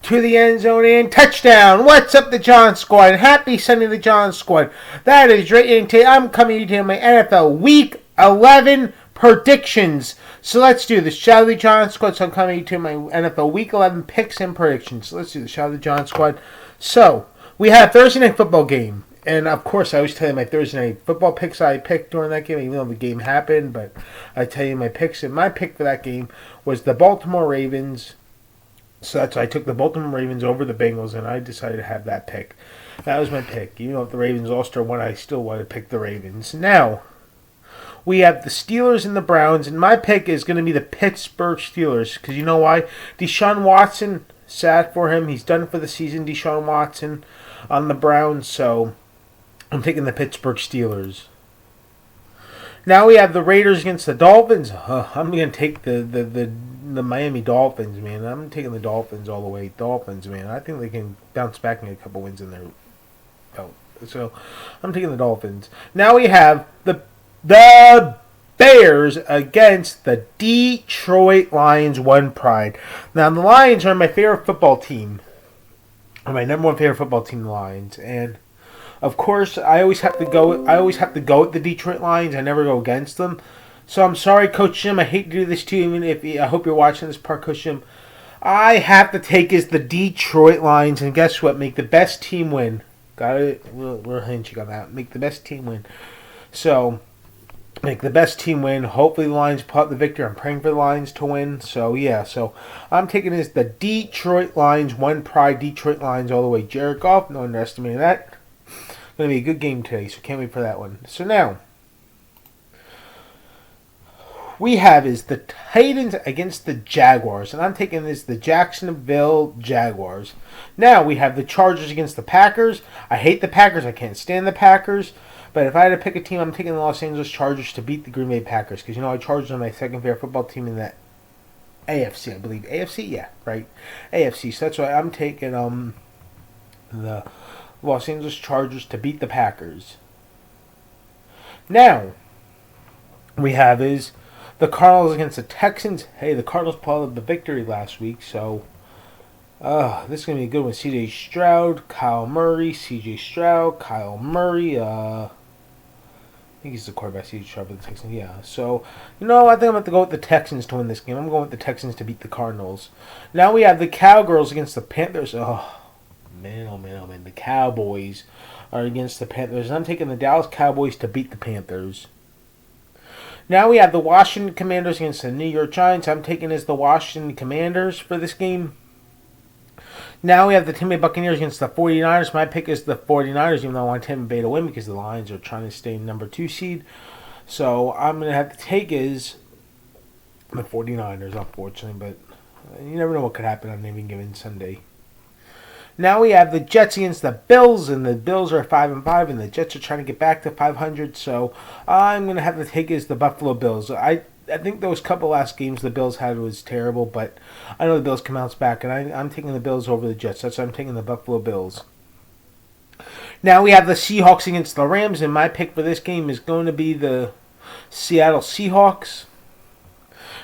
to the end zone and touchdown. What's up, the John Squad? Happy Sunday, the John Squad. That is right. And today I'm coming to my NFL Week 11 predictions. So let's do this. Shout out to the John Squad. So I'm coming to my NFL Week 11 picks and predictions. So let's do this. Shout out to the John Squad. So we had a Thursday night football game. And, of course, I always tell you my Thursday night football picks I picked during that game, even though the game happened. But I tell you my picks. And my pick for that game was the Baltimore Ravens. So that's why I took the Baltimore Ravens over the Bengals, and I decided to have that pick. That was my pick. Even though if the Ravens All-Star won, I still wanted to pick the Ravens. Now, we have the Steelers and the Browns, and my pick is going to be the Pittsburgh Steelers. Because you know why? Deshaun Watson, sad for him. He's done for the season, Deshaun Watson, on the Browns. So I'm taking the Pittsburgh Steelers. Now we have the Raiders against the Dolphins. I'm going to take the Miami Dolphins, man. I'm taking the Dolphins all the way. Dolphins, man. I think they can bounce back and get a couple wins in their belt. So I'm taking the Dolphins. Now we have the Bears against the Detroit Lions. One pride. Now the Lions are my favorite football team. My number one favorite football team, the Lions, and of course, I always have to go with the Detroit Lions. I never go against them. So I'm sorry, Coach Jim. I hate to do this to you. Even if I hope you're watching this part, Coach Jim. I have to take is the Detroit Lions, and guess what? Make the best team win. Got it. We're handshake on that. Make the best team win. So make the best team win. Hopefully the Lions pull out the victory. I'm praying for the Lions to win. So yeah. So I'm taking this the Detroit Lions. One pride. Detroit Lions all the way. Jared Goff. No underestimating that. Going to be a good game today, so can't wait for that one. So now, we have is the Titans against the Jaguars, and I'm taking this the Jacksonville Jaguars. Now, we have the Chargers against the Packers. I hate the Packers. I can't stand the Packers. But if I had to pick a team, I'm taking the Los Angeles Chargers to beat the Green Bay Packers. Because, you know, Chargers are my second favorite football team in that AFC, I believe. AFC? Yeah, right. AFC. So that's why I'm taking the Los Angeles Chargers to beat the Packers. Now, we have is the Cardinals against the Texans. Hey, the Cardinals pulled out the victory last week, so this is going to be a good one. C.J. Stroud, Kyle Murray, C.J. Stroud, Kyle Murray. I think he's the quarterback, C.J. Stroud for the Texans. Yeah, so, you know, I think I'm going to go with the Texans to win this game. I'm going with the Texans to beat the Cardinals. Now we have the Cowgirls against the Panthers. Man, oh man, oh man. The Cowboys are against the Panthers. And I'm taking the Dallas Cowboys to beat the Panthers. Now we have the Washington Commanders against the New York Giants. I'm taking as the Washington Commanders for this game. Now we have the Tampa Bay Buccaneers against the 49ers. My pick is the 49ers, even though I want Tampa Bay to win because the Lions are trying to stay number 2 seed. So I'm going to have to take is the 49ers, unfortunately. But you never know what could happen on any given Sunday. Now we have the Jets against the Bills, and the Bills are 5-5, and the Jets are trying to get back to 500. So I'm going to have to take is the Buffalo Bills. I think those couple last games the Bills had was terrible, but I know the Bills can bounce back, and I'm taking the Bills over the Jets. That's why I'm taking the Buffalo Bills. Now we have the Seahawks against the Rams, and my pick for this game is going to be the Seattle Seahawks.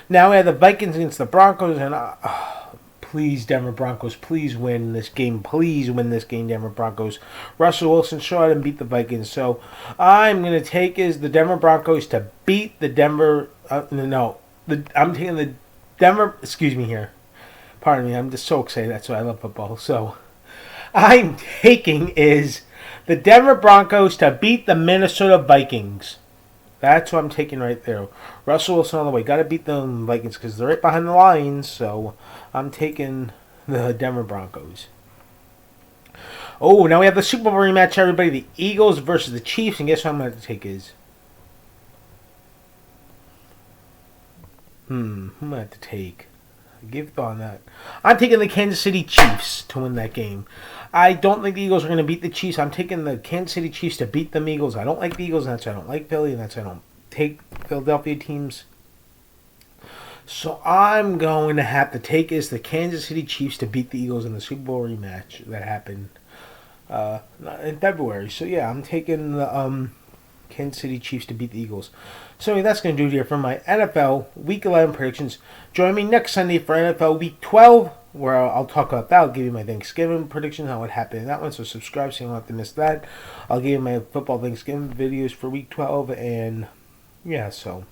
Now we have the Vikings against the Broncos, and please, Denver Broncos, please win this game. Please win this game, Denver Broncos. Russell Wilson show out and beat the Vikings. So I'm going to take is the Denver Broncos to beat the Denver. I'm taking the Denver. Excuse me here. Pardon me. I'm just so excited. That's why I love football. So I'm taking is the Denver Broncos to beat the Minnesota Vikings. That's what I'm taking right there. Russell Wilson on the way. Got to beat the Vikings because they're right behind the Lions. So I'm taking the Denver Broncos. Oh, now we have the Super Bowl rematch, everybody. The Eagles versus the Chiefs. And guess what I'm going to take is? Who am I going to take? Give thought on that. I'm taking the Kansas City Chiefs to win that game. I don't think the Eagles are going to beat the Chiefs. I'm taking the Kansas City Chiefs to beat the Eagles. I don't like the Eagles, and that's why I don't like Philly, and that's why I don't take Philadelphia teams. So I'm going to have to take is the Kansas City Chiefs to beat the Eagles in the Super Bowl rematch that happened in February. So yeah, I'm taking the Kansas City Chiefs to beat the Eagles. So that's going to do it here for my NFL Week 11 predictions. Join me next Sunday for NFL Week 12 where I'll talk about that. I'll give you my Thanksgiving prediction, how it happened in that one. So subscribe so you don't have to miss that. I'll give you my football Thanksgiving videos for Week 12, and yeah, so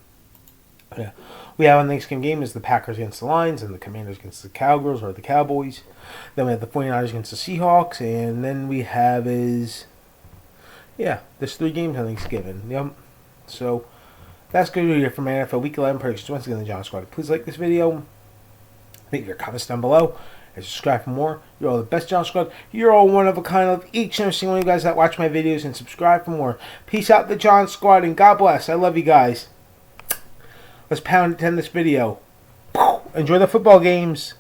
yeah, we have on Thanksgiving game is the Packers against the Lions and the Commanders against the Cowgirls or the Cowboys. Then we have the 49ers against the Seahawks, and then we have there's 3 games on Thanksgiving. Yep. So that's good to hear from my NFL Week 11 predictions. Once again, the John Squad. Please like this video. Leave your comments down below and subscribe for more. You're all the best, John Squad. You're all one of a kind of each and every single one of you guys that watch my videos and subscribe for more. Peace out, the John Squad, and God bless. I love you guys. Let's pound 10 this video. Enjoy the football games.